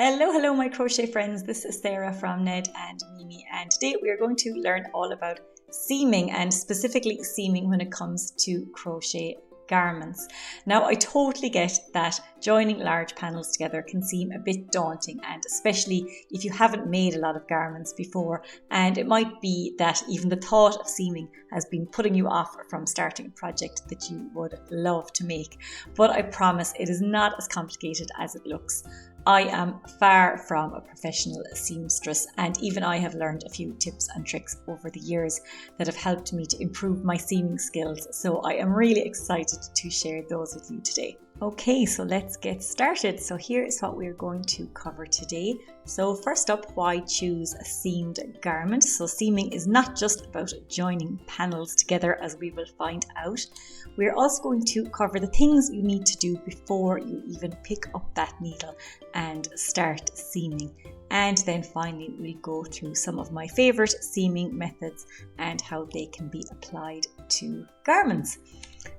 Hello my crochet friends, this is Sarah from Ned and Mimi, and today we are going to learn all about seaming, and specifically seaming when it comes to crochet garments. Now I totally get that joining large panels together can seem a bit daunting, and especially if you haven't made a lot of garments before, and it might be that even the thought of seaming has been putting you off from starting a project that you would love to make. But I promise it is not as complicated as it looks. I am far from a professional seamstress, and even I have learned a few tips and tricks over the years that have helped me to improve my seaming skills, so I am really excited to share those with you today. Okay, so let's get started. So here is what we're going to cover today. So first up, why choose a seamed garment? So seaming is not just about joining panels together, as we will find out. We're also going to cover the things you need to do before you even pick up that needle and start seaming. And then finally, we'll go through some of my favorite seaming methods and how they can be applied to garments.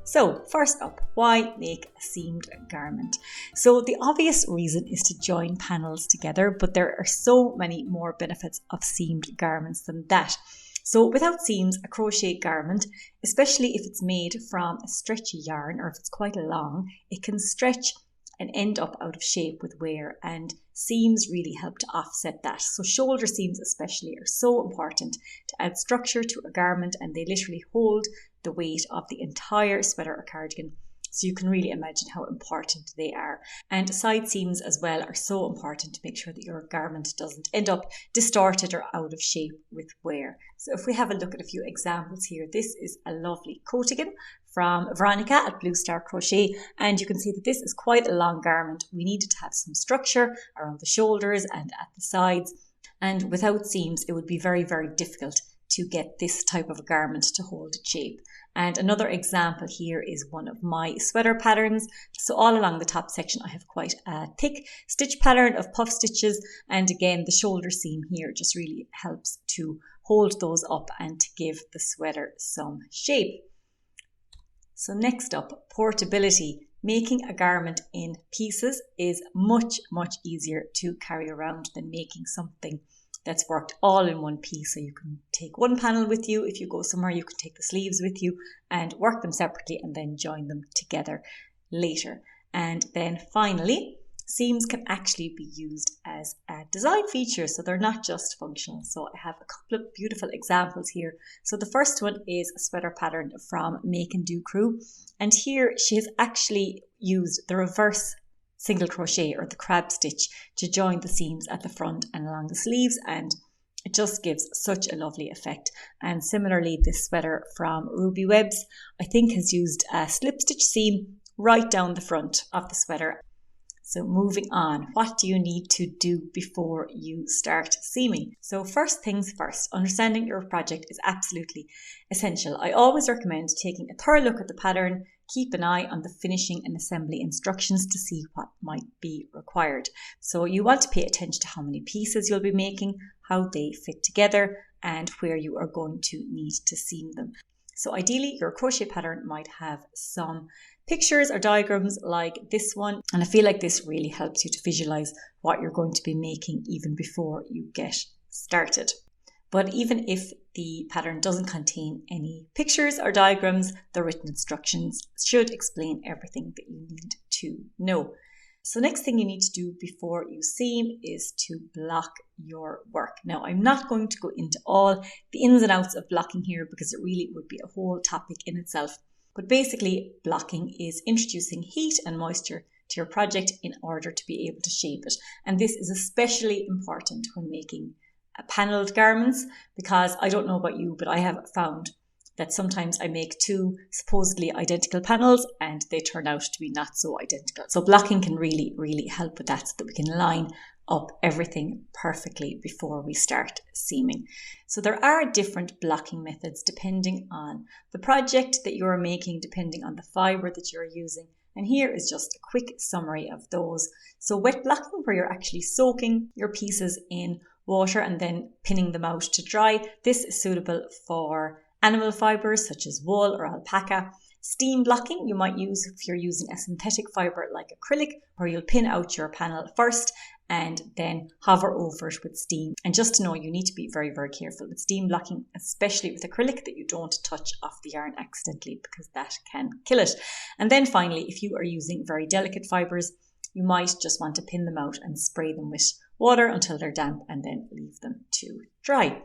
So first up, why make a seamed garment? So the obvious reason is to join panels together, but there are so many more benefits of seamed garments than that. So without seams, a crochet garment, especially if it's made from a stretchy yarn or if it's quite long, it can stretch and end up out of shape with wear, and seams really help to offset that. So shoulder seams especially are so important to add structure to a garment, and they literally hold the weight of the entire sweater or cardigan. So you can really imagine how important they are. And side seams as well are so important to make sure that your garment doesn't end up distorted or out of shape with wear. So if we have a look at a few examples here, this is a lovely coatigan from Veronica at Blue Star Crochet, and you can see that this is quite a long garment. We needed to have some structure around the shoulders and at the sides, and without seams it would be very, very difficult to get this type of a garment to hold its shape. And another example here is one of my sweater patterns. So all along the top section I have quite a thick stitch pattern of puff stitches, and again the shoulder seam here just really helps to hold those up and to give the sweater some shape. So next up, portability. Making a garment in pieces is much easier to carry around than making something that's worked all in one piece. So you can take one panel with you. If you go somewhere, you can take the sleeves with you and work them separately and then join them together later. And then finally, seams can actually be used as a design feature, so they're not just functional. So I have a couple of beautiful examples here. So the first one is a sweater pattern from Make and Do Crew, and here she has actually used the reverse single crochet or the crab stitch to join the seams at the front and along the sleeves, and it just gives such a lovely effect. And similarly, this sweater from Ruby Webs I think has used a slip stitch seam right down the front of the sweater. So moving on, what do you need to do before you start seaming? So first things first, understanding your project is absolutely essential. I always recommend taking a thorough look at the pattern. Keep an eye on the finishing and assembly instructions to see what might be required. So you want to pay attention to how many pieces you'll be making, how they fit together, and where you are going to need to seam them. So ideally your crochet pattern might have some pictures or diagrams like this one, and I feel like this really helps you to visualize what you're going to be making even before you get started. But even if the pattern doesn't contain any pictures or diagrams, the written instructions should explain everything that you need to know. So next thing you need to do before you seam is to block your work. Now I'm not going to go into all the ins and outs of blocking here because it really would be a whole topic in itself. But basically, blocking is introducing heat and moisture to your project in order to be able to shape it. And this is especially important when making panelled garments, because I don't know about you, but I have found that sometimes I make two supposedly identical panels and they turn out to be not so identical. So blocking can really help with that, so that we can line up everything perfectly before we start seaming. So there are different blocking methods depending on the project that you're making, depending on the fibre that you're using. And here is just a quick summary of those. So wet blocking, where you're actually soaking your pieces in water and then pinning them out to dry. This is suitable for animal fibres such as wool or alpaca. Steam blocking you might use if you're using a synthetic fibre like acrylic, where you'll pin out your panel first and then hover over it with steam. And just to know, you need to be very, very careful with steam blocking, especially with acrylic, that you don't touch off the yarn accidentally, because that can kill it. And then finally, if you are using very delicate fibres, you might just want to pin them out and spray them with water until they're damp and then leave them to dry.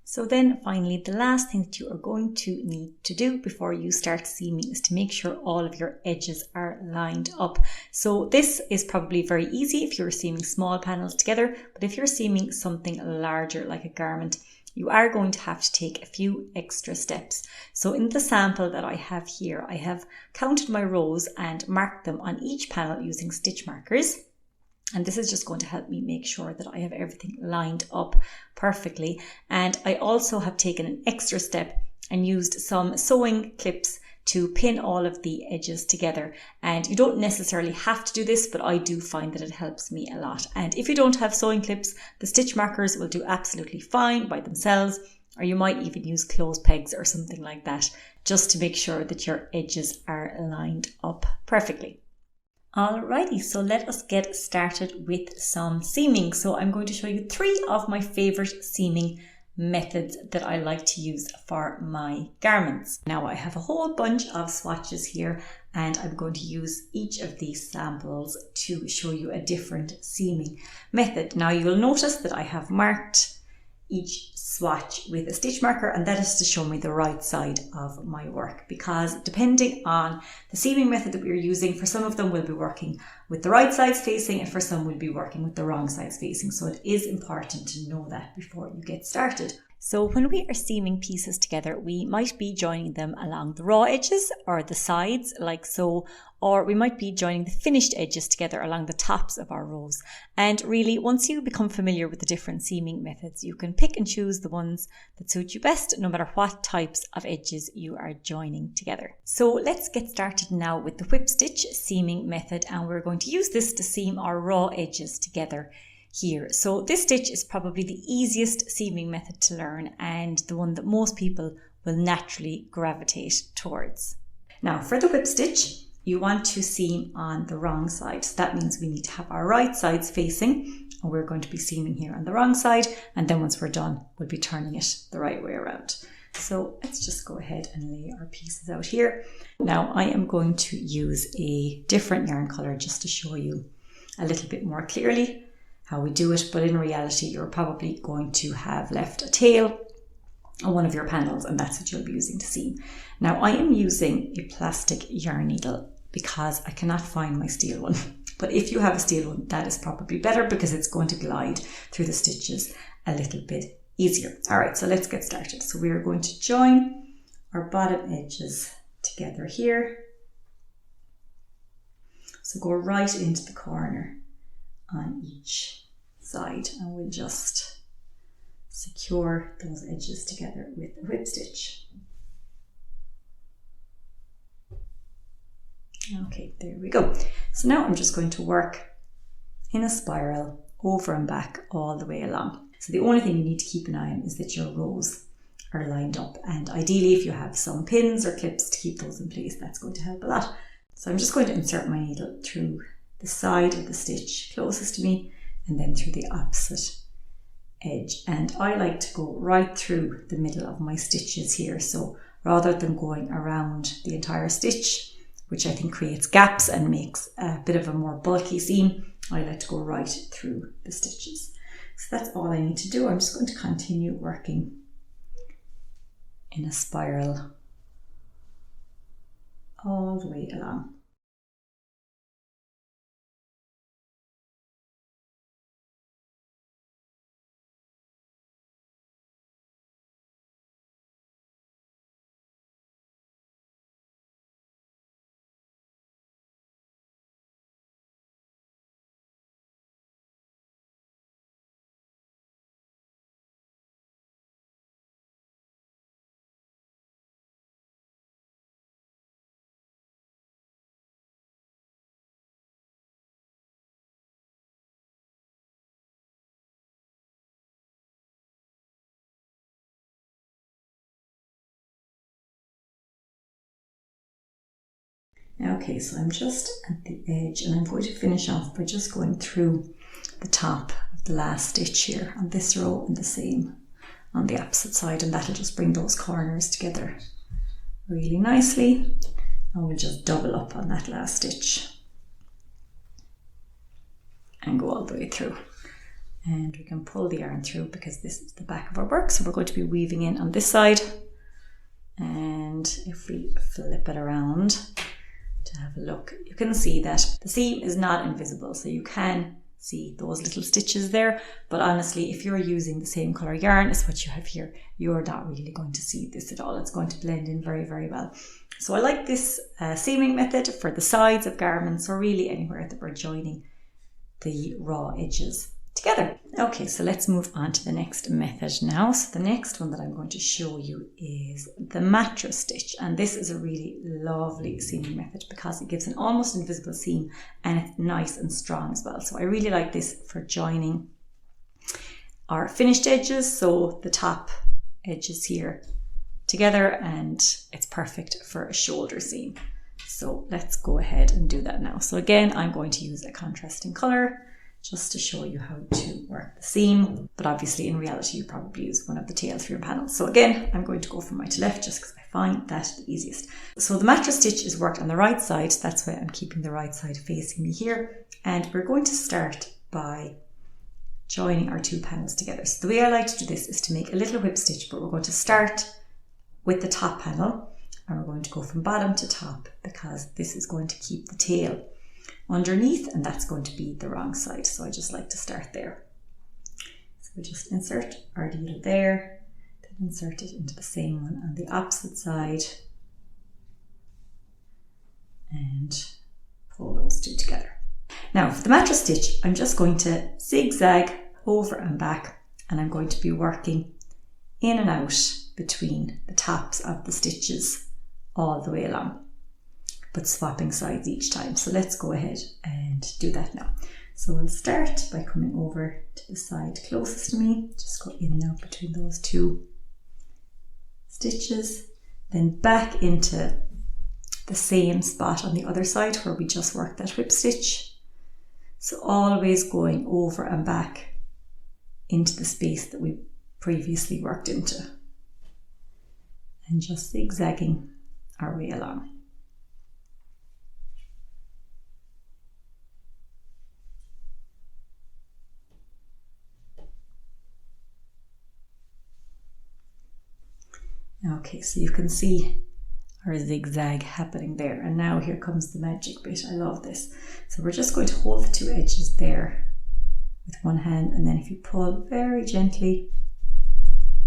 So then finally, the last thing that you are going to need to do before you start seaming is to make sure all of your edges are lined up. So this is probably very easy if you're seaming small panels together, but if you're seaming something larger like a garment, you are going to have to take a few extra steps. So in the sample that I have here, I have counted my rows and marked them on each panel using stitch markers. And this is just going to help me make sure that I have everything lined up perfectly. And I also have taken an extra step and used some sewing clips to pin all of the edges together. And you don't necessarily have to do this, but I do find that it helps me a lot. And if you don't have sewing clips, the stitch markers will do absolutely fine by themselves, or you might even use clothes pegs or something like that, just to make sure that your edges are lined up perfectly. Alrighty, so let us get started with some seaming. So I'm going to show you 3 of my favorite seaming methods that I like to use for my garments. Now I have a whole bunch of swatches here, and I'm going to use each of these samples to show you a different seaming method. Now you will notice that I have marked each swatch with a stitch marker, and that is to show me the right side of my work, because depending on the seaming method that we're using, for some of them we'll be working with the right sides facing, and for some we'll be working with the wrong sides facing. So it is important to know that before you get started. So when we are seaming pieces together, we might be joining them along the raw edges or the sides like so, or we might be joining the finished edges together along the tops of our rows. And really, once you become familiar with the different seaming methods, you can pick and choose the ones that suit you best, no matter what types of edges you are joining together. So let's get started now with the whip stitch seaming method, and we're going to use this to seam our raw edges together here. So this stitch is probably the easiest seaming method to learn, and the one that most people will naturally gravitate towards. Now for the whip stitch, you want to seam on the wrong side. So that means we need to have our right sides facing, and we're going to be seaming here on the wrong side, and then once we're done, we'll be turning it the right way around. So let's just go ahead and lay our pieces out here. Now I am going to use a different yarn color just to show you a little bit more clearly how we do it, but in reality you're probably going to have left a tail on one of your panels, and that's what you'll be using to seam. Now I am using a plastic yarn needle because I cannot find my steel one, but if you have a steel one, that is probably better because it's going to glide through the stitches a little bit easier. Alright, so let's get started. So we are going to join our bottom edges together here. So go right into the corner on each side, and we'll just secure those edges together with the whip stitch. Okay, there we go. So now I'm just going to work in a spiral over and back all the way along. So the only thing you need to keep an eye on is that your rows are lined up, and ideally if you have some pins or clips to keep those in place, that's going to help a lot. So I'm just going to insert my needle through the side of the stitch closest to me, and then through the opposite edge. And I like to go right through the middle of my stitches here. So rather than going around the entire stitch, which I think creates gaps and makes a bit of a more bulky seam, I like to go right through the stitches. So that's all I need to do. I'm just going to continue working in a spiral all the way along. Okay, so I'm just at the edge, and I'm going to finish off by just going through the top of the last stitch here on this row and the same on the opposite side, and that'll just bring those corners together really nicely. And we'll just double up on that last stitch and go all the way through. And we can pull the yarn through because this is the back of our work, so we're going to be weaving in on this side. And if we flip it around to have a look, you can see that the seam is not invisible, so you can see those little stitches there, but honestly, if you're using the same color yarn as what you have here, you're not really going to see this at all. It's going to blend in very, very well. So I like this seaming method for the sides of garments, or really anywhere that we're joining the raw edges together. Okay, so let's move on to the next method now. So the next one that I'm going to show you is the mattress stitch, and this is a really lovely seaming method because it gives an almost invisible seam and it's nice and strong as well. So I really like this for joining our finished edges, so the top edges here together, and it's perfect for a shoulder seam. So let's go ahead and do that now. So again, I'm going to use a contrasting color just to show you how to work the seam, but obviously in reality you probably use one of the tails for your panels. So again, I'm going to go from right to left just because I find that the easiest. So the mattress stitch is worked on the right side, that's why I'm keeping the right side facing me here, and we're going to start by joining our two panels together. So the way I like to do this is to make a little whip stitch, but we're going to start with the top panel and we're going to go from bottom to top because this is going to keep the tail underneath, and that's going to be the wrong side. So I just like to start there. So we just insert our needle there, then insert it into the same one on the opposite side and pull those two together. Now for the mattress stitch, I'm just going to zigzag over and back, and I'm going to be working in and out between the tops of the stitches all the way along, but swapping sides each time. So let's go ahead and do that now. So we'll start by coming over to the side closest to me, just go in and out between those two stitches, then back into the same spot on the other side where we just worked that whip stitch. So always going over and back into the space that we previously worked into, and just zigzagging our way along. Okay, so you can see our zigzag happening there, and now here comes the magic bit. I love this. So we're just going to hold the two edges there with one hand, and then if you pull very gently,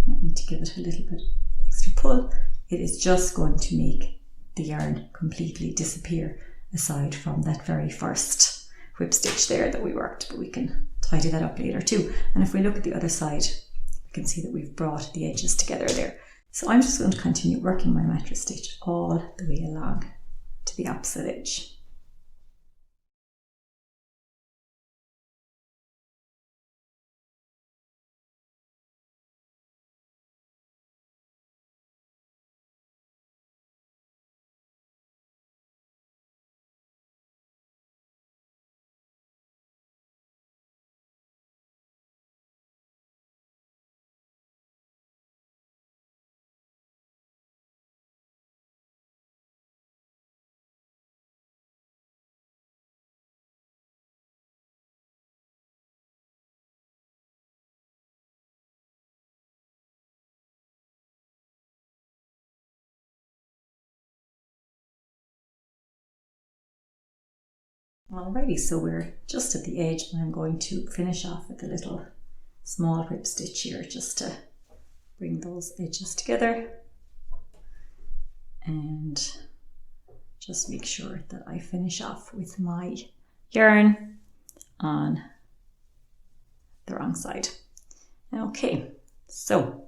you might need to give it a little bit extra pull, it is just going to make the yarn completely disappear, aside from that very first whip stitch there that we worked, but we can tidy that up later too. And if we look at the other side, we can see that we've brought the edges together there. So I'm just going to continue working my mattress stitch all the way along to the opposite edge. Alrighty, so we're just at the edge, and I'm going to finish off with a little small whip stitch here just to bring those edges together, and just make sure that I finish off with my yarn on the wrong side. Okay, so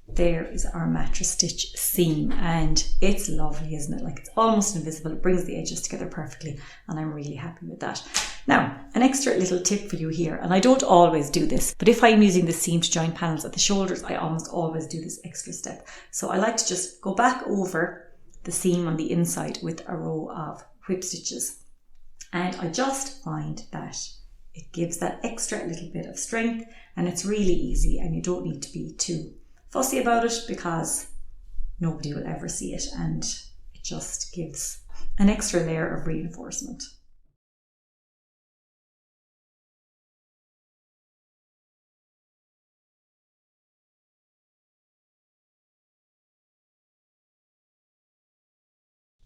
there is our mattress stitch seam, and it's lovely, isn't it? Like, it's almost invisible, it brings the edges together perfectly, and I'm really happy with that. Now, an extra little tip for you here, and I don't always do this, but if I'm using the seam to join panels at the shoulders, I almost always do this extra step. So I like to just go back over the seam on the inside with a row of whip stitches, and I just find that It gives that extra little bit of strength, and it's really easy, and you don't need to be too fussy about it because nobody will ever see it, and it just gives an extra layer of reinforcement.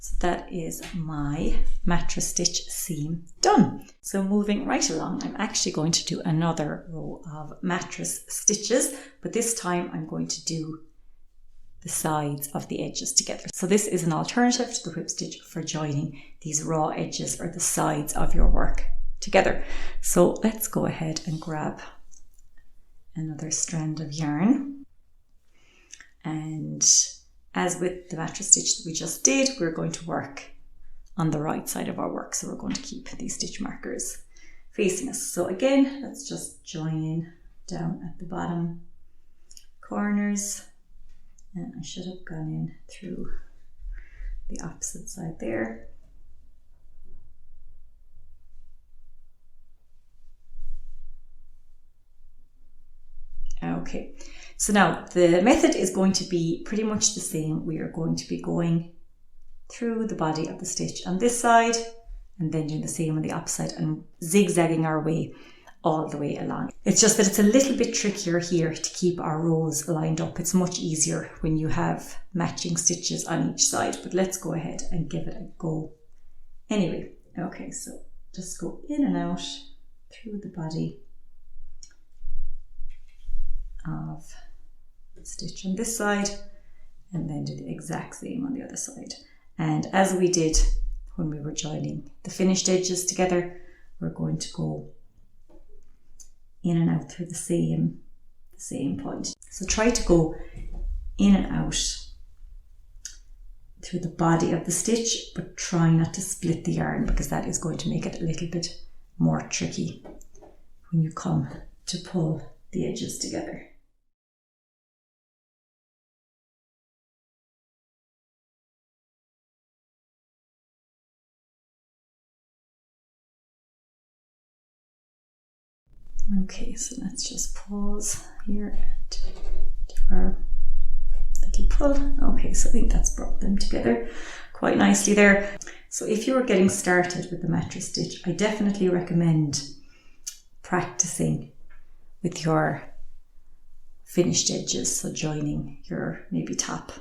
So that is my mattress stitch seam done. So moving right along, I'm actually going to do another row of mattress stitches, but this time I'm going to do the sides of the edges together. So this is an alternative to the whip stitch for joining these raw edges or the sides of your work together. So let's go ahead and grab another strand of yarn, and as with the mattress stitch that we just did, we're going to work on the right side of our work. So we're going to keep these stitch markers facing us. So again, let's just join in down at the bottom corners. And I should have gone in through the opposite side there. Okay, so now the method is going to be pretty much the same. We are going to be going through the body of the stitch on this side and then doing the same on the opposite and zigzagging our way all the way along. It's just that it's a little bit trickier here to keep our rows lined up. It's much easier when you have matching stitches on each side, but let's go ahead and give it a go anyway. Okay, so just go in and out through the body of the stitch on this side and then do the exact same on the other side. And as we did when we were joining the finished edges together, we're going to go in and out through the same point. So try to go in and out through the body of the stitch, but try not to split the yarn because that is going to make it a little bit more tricky when you come to pull the edges together. Okay, so let's just pause here and do our little pull. Okay, so I think that's brought them together quite nicely there. So if you are getting started with the mattress stitch, I definitely recommend practicing with your finished edges. So joining your maybe top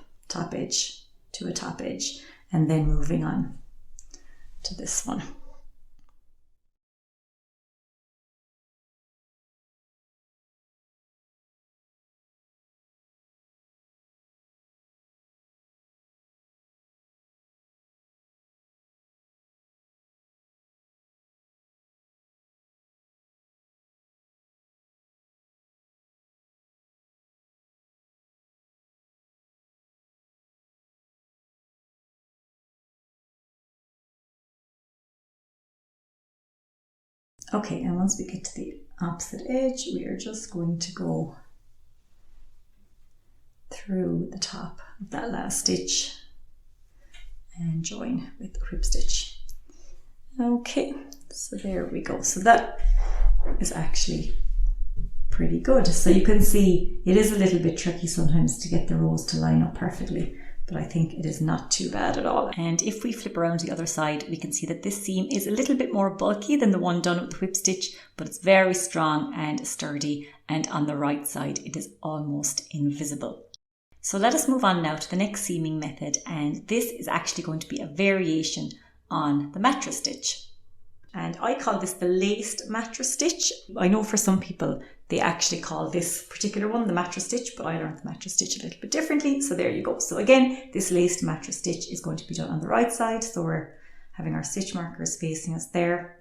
edge to a top edge and then moving on to this one. Okay, and once we get to the opposite edge, we are just going to go through the top of that last stitch and join with the whip stitch. Okay, so there we go. So that is actually pretty good. So you can see it is a little bit tricky sometimes to get the rows to line up perfectly, but I think it is not too bad at all. And if we flip around to the other side, we can see that this seam is a little bit more bulky than the one done with the whip stitch, but it's very strong and sturdy. And on the right side, it is almost invisible. So let us move on now to the next seaming method. And this is actually going to be a variation on the mattress stitch. And I call this the laced mattress stitch. I know for some people, they actually call this particular one the mattress stitch, but I learned the mattress stitch a little bit differently. So there you go. So again, this laced mattress stitch is going to be done on the right side. So we're having our stitch markers facing us there.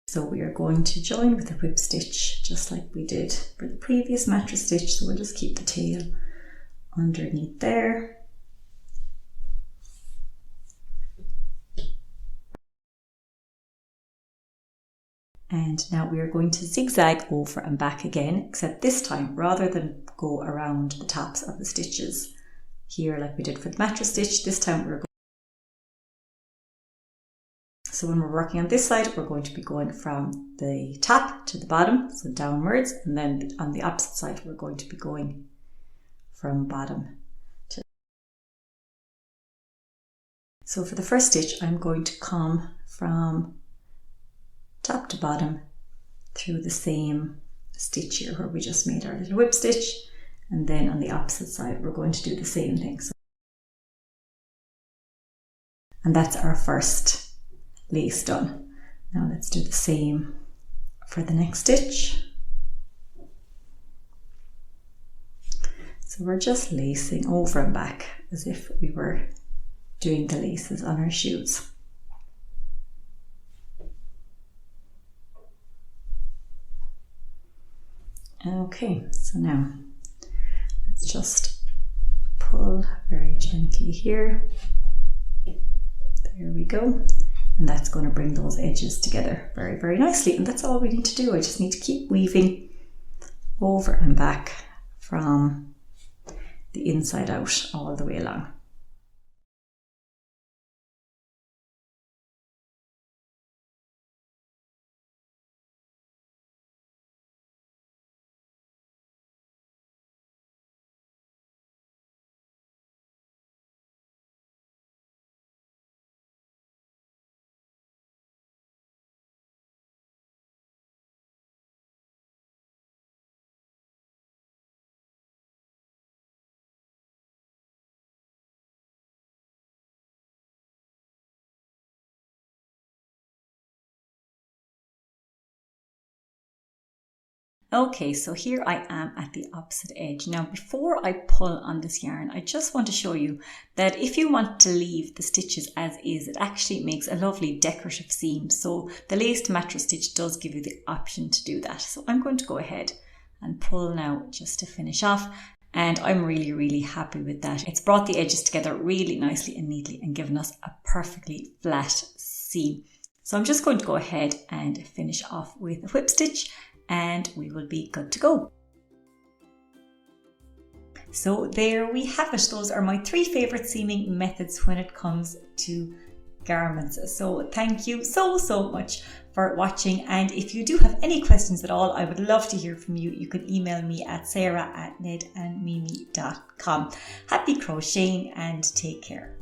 So we are going to join with a whip stitch, just like we did for the previous mattress stitch. So we'll just keep the tail underneath there. And now we are going to zigzag over and back again, except this time, rather than go around the tops of the stitches here like we did for the mattress stitch, this time we're going. So when we're working on this side, we're going to be going from the top to the bottom, so downwards, and then on the opposite side, we're going to be going from bottom to. So for the first stitch, I'm going to come from top to bottom through the same stitch here where we just made our little whip stitch, and then on the opposite side, we're going to do the same thing. And that's our first lace done. Now let's do the same for the next stitch. So we're just lacing over and back as if we were doing the laces on our shoes. Okay, so now let's just pull very gently here. There we go. And that's going to bring those edges together very, very nicely. And that's all we need to do. I just need to keep weaving over and back from the inside out all the way along. Okay, so here I am at the opposite edge. Now, before I pull on this yarn, I just want to show you that if you want to leave the stitches as is, it actually makes a lovely decorative seam. So the laced mattress stitch does give you the option to do that. So I'm going to go ahead and pull now just to finish off. And I'm really, really happy with that. It's brought the edges together really nicely and neatly and given us a perfectly flat seam. So I'm just going to go ahead and finish off with a whip stitch, and we will be good to go. So there we have it. Those are my 3 favorite seaming methods when it comes to garments. So thank you so much for watching. And if you do have any questions at all, I would love to hear from you. You can email me at sarah@nedandmimi.com. Happy crocheting and take care.